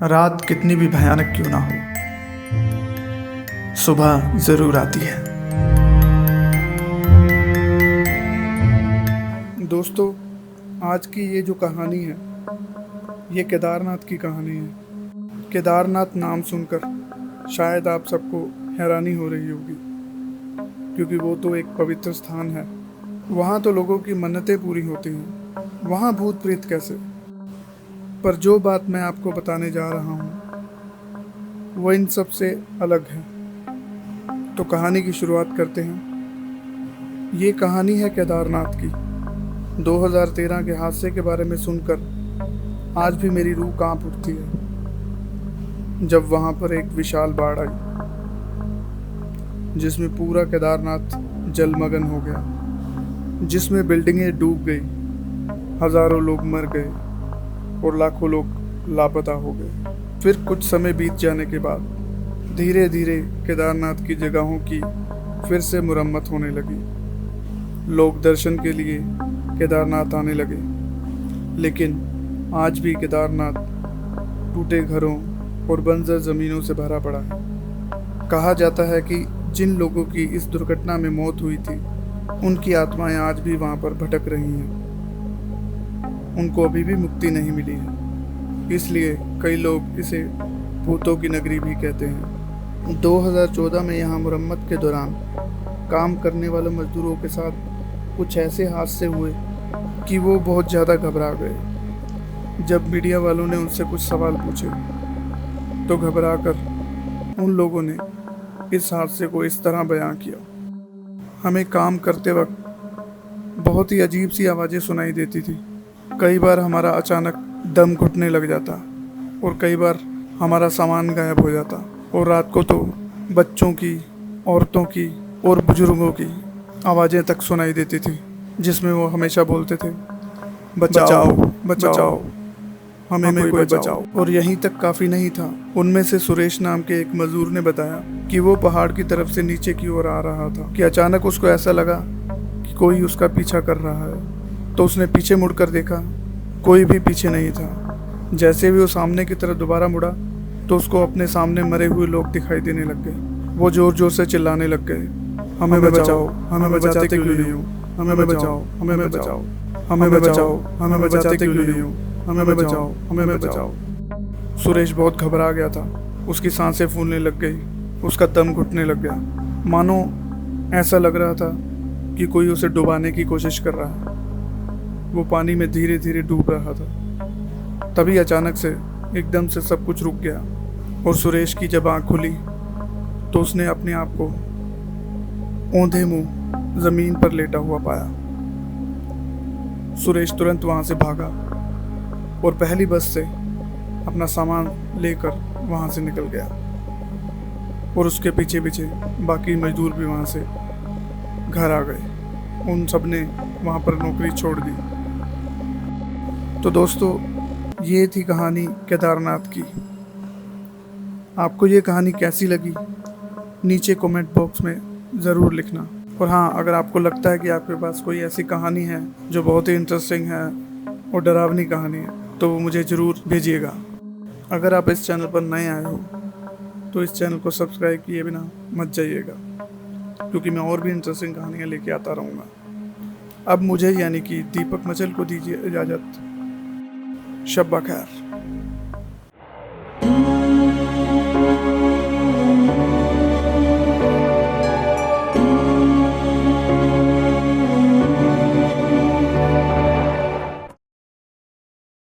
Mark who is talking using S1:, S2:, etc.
S1: रात कितनी भी भयानक क्यों ना हो, सुबह जरूर आती है।
S2: दोस्तों, आज की ये जो कहानी है, ये केदारनाथ की कहानी है। केदारनाथ नाम सुनकर शायद आप सबको हैरानी हो रही होगी, क्योंकि वो तो एक पवित्र स्थान है। वहाँ तो लोगों की मन्नतें पूरी होती हैं, वहाँ भूत प्रेत कैसे। पर जो बात मैं आपको बताने जा रहा हूँ वो इन सब से अलग है। तो कहानी की शुरुआत करते हैं। ये कहानी है केदारनाथ की। 2013 के हादसे के बारे में सुनकर आज भी मेरी रूह कांप उठती है, जब वहाँ पर एक विशाल बाढ़ आई जिसमें पूरा केदारनाथ जलमग्न हो गया, जिसमें बिल्डिंगें डूब गई, हजारों लोग मर गए और लाखों लोग लापता हो गए। फिर कुछ समय बीत जाने के बाद धीरे धीरे केदारनाथ की जगहों की फिर से मुरम्मत होने लगी। लोग दर्शन के लिए केदारनाथ आने लगे, लेकिन आज भी केदारनाथ टूटे घरों और बंजर ज़मीनों से भरा पड़ा है। कहा जाता है कि जिन लोगों की इस दुर्घटना में मौत हुई थी, उनकी आत्माएं आज भी वहां पर भटक रही हैं। उनको अभी भी मुक्ति नहीं मिली है, इसलिए कई लोग इसे भूतों की नगरी भी कहते हैं। 2014 में यहाँ मुरम्मत के दौरान काम करने वाले मजदूरों के साथ कुछ ऐसे हादसे हुए कि वो बहुत ज़्यादा घबरा गए। जब मीडिया वालों ने उनसे कुछ सवाल पूछे तो घबराकर उन लोगों ने इस हादसे को इस तरह बयां किया। हमें काम करते वक्त बहुत ही अजीब सी आवाज़ें सुनाई देती थी। कई बार हमारा अचानक दम घुटने लग जाता और कई बार हमारा सामान गायब हो जाता। और रात को तो बच्चों की, औरतों की और बुजुर्गों की आवाज़ें तक सुनाई देती थी, जिसमें वो हमेशा बोलते थे, बचाओ बचाओ, हमें कोई बचाओ। और यहीं तक काफ़ी नहीं था। उनमें से सुरेश नाम के एक मजदूर ने बताया कि वो पहाड़ की तरफ से नीचे की ओर आ रहा था कि अचानक उसको ऐसा लगा कि कोई उसका पीछा कर रहा है। तो उसने पीछे मुड़कर देखा, कोई भी पीछे नहीं था। जैसे भी वो सामने की तरफ दोबारा मुड़ा तो उसको अपने सामने मरे हुए लोग दिखाई देने लग गए। वो जोर जोर से चिल्लाने लग गए, हमें बचाओ, हमें बचाते क्यों नहीं हो, हमें बचाओ, हमें बचाओ, हमें बचाओ, हमें बचाते क्यों नहीं हो, हमें बचाओ, हमें बचाओ। सुरेश बहुत घबरा गया था। उसकी सांसें फूलने लग गई, उसका दम घुटने लग गया, मानो ऐसा लग रहा था कि कोई उसे डुबाने की कोशिश कर रहा है। वो पानी में धीरे धीरे डूब रहा था। तभी अचानक से एकदम से सब कुछ रुक गया और सुरेश की जब आँख खुली तो उसने अपने आप को औंधे मुंह जमीन पर लेटा हुआ पाया। सुरेश तुरंत वहां से भागा और पहली बस से अपना सामान लेकर वहां से निकल गया। और उसके पीछे पीछे बाकी मजदूर भी वहां से घर आ गए। उन सब ने वहां पर नौकरी छोड़ दी। तो दोस्तों, ये थी कहानी केदारनाथ की। आपको ये कहानी कैसी लगी, नीचे कमेंट बॉक्स में ज़रूर लिखना। और हाँ, अगर आपको लगता है कि आपके पास कोई ऐसी कहानी है जो बहुत ही इंटरेस्टिंग है और डरावनी कहानी है, तो वो मुझे ज़रूर भेजिएगा। अगर आप इस चैनल पर नए आए हो तो इस चैनल को सब्सक्राइब किए बिना मत जाइएगा, क्योंकि मैं और भी इंटरेस्टिंग कहानियाँ लेके आता रहूँगा। अब मुझे यानी कि दीपक मचल को दीजिए इजाज़त। शब्बा खैर।